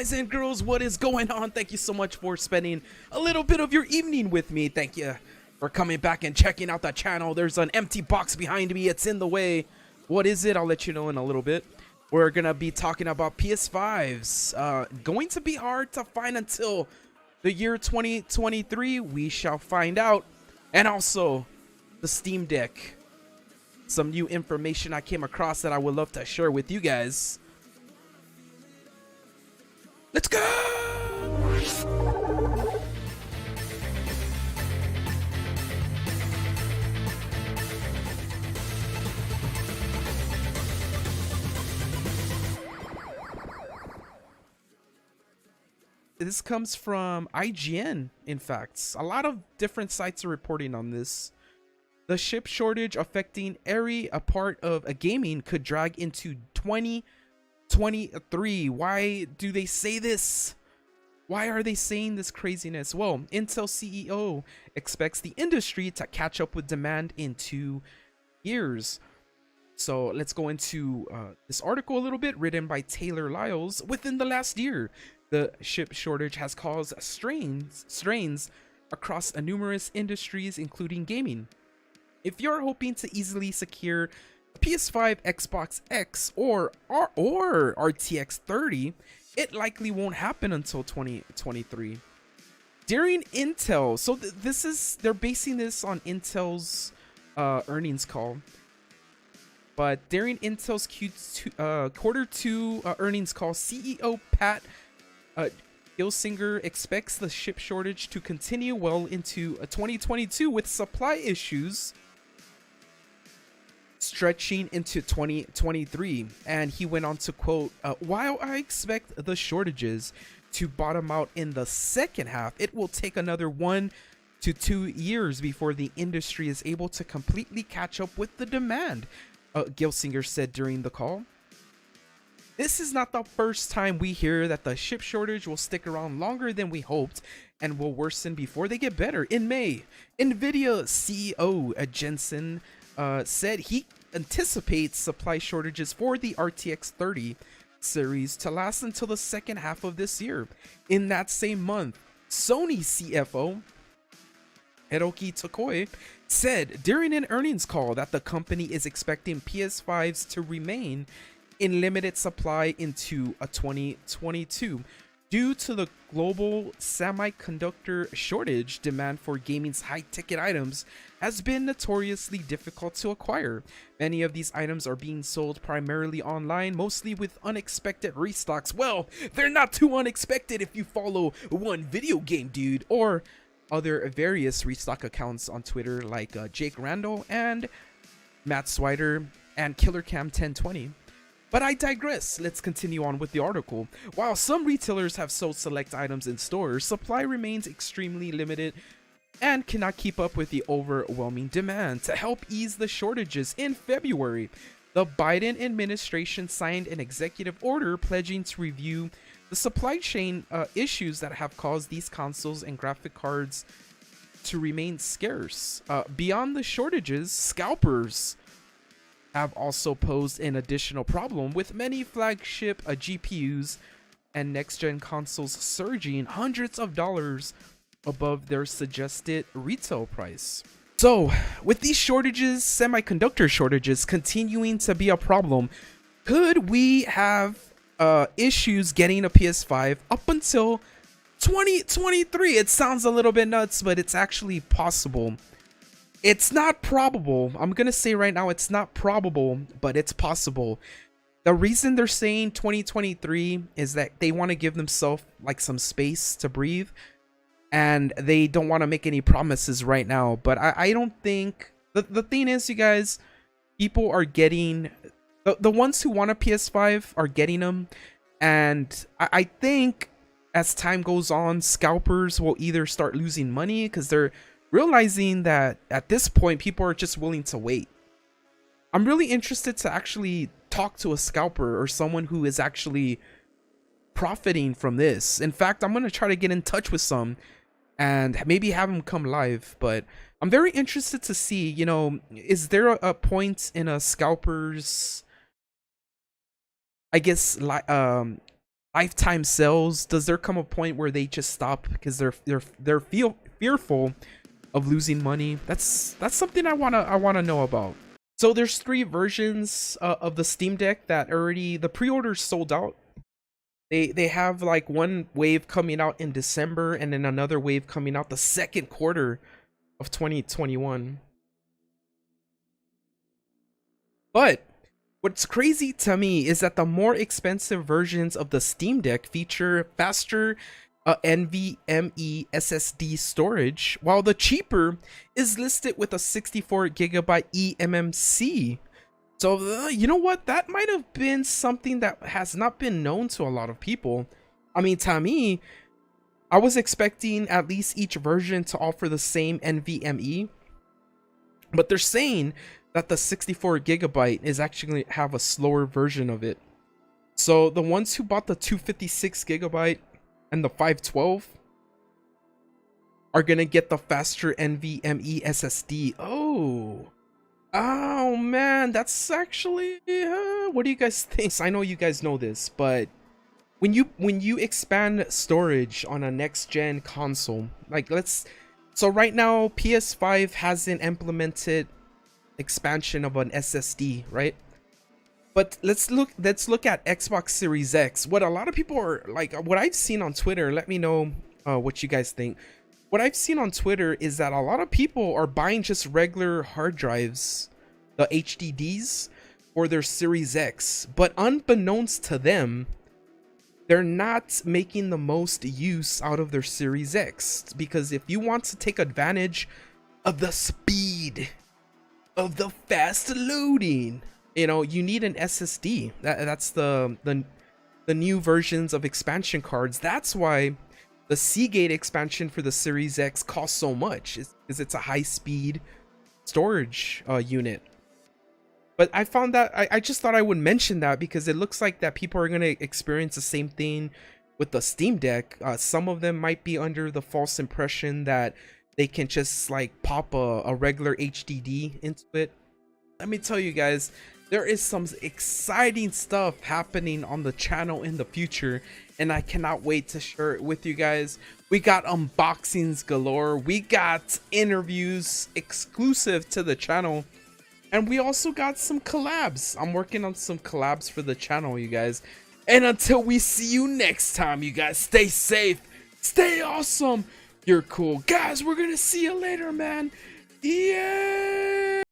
guys and girls, what is going on? Thank you so much for spending a little bit of your evening with me. Thank you for coming back and checking out the channel. There's an empty box behind me. It's in the way. What is it? I'll let you know in a little bit. We're going to be talking about PS5s. Going to be hard to find until the year 2023. We shall find out. And also the Steam Deck. Some new information I came across that I would love to share with you guys. Let's go! This comes from IGN, in fact. A lot of different sites are reporting on this. The chip shortage affecting every part of gaming could drag into 2023. Why do they say this? Why are they saying this craziness? Well, Intel CEO expects the industry to catch up with demand in 2 years. So let's go into this article a little bit, written by Taylor Lyles. Within the last year, the chip shortage has caused strains across numerous industries, including gaming. If you're hoping to easily secure PS5, Xbox X, or RTX 30, it likely won't happen until 2023. During Intel, so they're basing this on Intel's earnings call. But during Intel's Q2 earnings call, CEO Pat Gelsinger expects the chip shortage to continue well into 2022, with supply issues stretching into 2023. And he went on to quote, while I expect the shortages to bottom out in the second half, it will take another 1 to 2 years before the industry is able to completely catch up with the demand, Gelsinger said during the call. This is not the first time we hear that the chip shortage will stick around longer than we hoped and will worsen before they get better. In May, NVIDIA CEO Jensen said he anticipates supply shortages for the RTX 30 series to last until the second half of this year. In that same month, Sony CFO Hiroki Tokoi said during an earnings call that the company is expecting PS5s to remain in limited supply into 2022 due to the global semiconductor shortage. Demand for gaming's high-ticket items has been notoriously difficult to acquire. Many of these items are being sold primarily online, mostly with unexpected restocks. Well, they're not too unexpected if you follow 1VideoGameDude or other various restock accounts on Twitter like Jake Randall and Matt Swider and KillerCam1020. But I digress. Let's continue on with the article. While some retailers have sold select items in stores, supply remains extremely limited and cannot keep up with the overwhelming demand. To help ease the shortages, in February, the Biden administration signed an executive order pledging to review the supply chain issues that have caused these consoles and graphic cards to remain scarce. Beyond the shortages, scalpers have also posed an additional problem, with many flagship GPUs and next-gen consoles surging hundreds of dollars above their suggested retail price. So, with these shortages, semiconductor shortages continuing to be a problem, could we have issues getting a PS5 up until 2023? It sounds a little bit nuts, but it's actually possible. It's not probable. I'm gonna say right now it's not probable, but it's possible. The reason they're saying 2023 is that they want to give themselves like some space to breathe, and they don't want to make any promises right now. But I don't think the thing is, you guys, people are getting the ones who want a PS5 are getting them, and I think as time goes on, scalpers will either start losing money because they're realizing that at this point people are just willing to wait. I'm really interested to actually talk to a scalper or someone who is actually profiting from this. In fact, I'm going to try to get in touch with some and maybe have them come live. But I'm very interested to see, you know, is there a point in a scalper's, I guess, lifetime sales? Does there come a point where they just stop because they're fearful of losing money? That's something I wanna know about. So there's 3 versions of the Steam Deck that already the pre-orders sold out. They have like one wave coming out in December and then another wave coming out the second quarter of 2021. But what's crazy to me is that the more expensive versions of the Steam Deck feature faster NVMe SSD storage, while the cheaper is listed with a 64GB eMMC. So you know what? That might have been something that has not been known to a lot of people. I mean, to me, I was expecting at least each version to offer the same NVMe, but they're saying that the 64GB is actually have a slower version of it. So the ones who bought the 256GB and the 512 are gonna get the faster NVMe SSD. Oh man, that's actually what do you guys think? I know you guys know this, but when you expand storage on a next gen console, like so right now PS5 hasn't implemented expansion of an SSD, right? But let's look at Xbox Series X. What a lot of people are like, what I've seen on Twitter, let me know what you guys think. What I've seen on Twitter is that a lot of people are buying just regular hard drives, the HDDs, for their Series X. But unbeknownst to them, they're not making the most use out of their Series X. Because if you want to take advantage of the speed, of the fast loading, you know, you need an SSD. That's the new versions of expansion cards. That's why the Seagate expansion for the Series X costs so much, is it's a high-speed storage unit. But I found that I just thought I would mention that because it looks like that people are going to experience the same thing with the Steam Deck. Some of them might be under the false impression that they can just like pop a regular HDD into it. Let me tell you guys, there is some exciting stuff happening on the channel in the future, and I cannot wait to share it with you guys. We got unboxings galore, we got interviews exclusive to the channel, and we also got some collabs. I'm working on some collabs for the channel, you guys. And until we see you next time, you guys, stay safe, stay awesome, you're cool. Guys, we're gonna see you later, man. Yeah.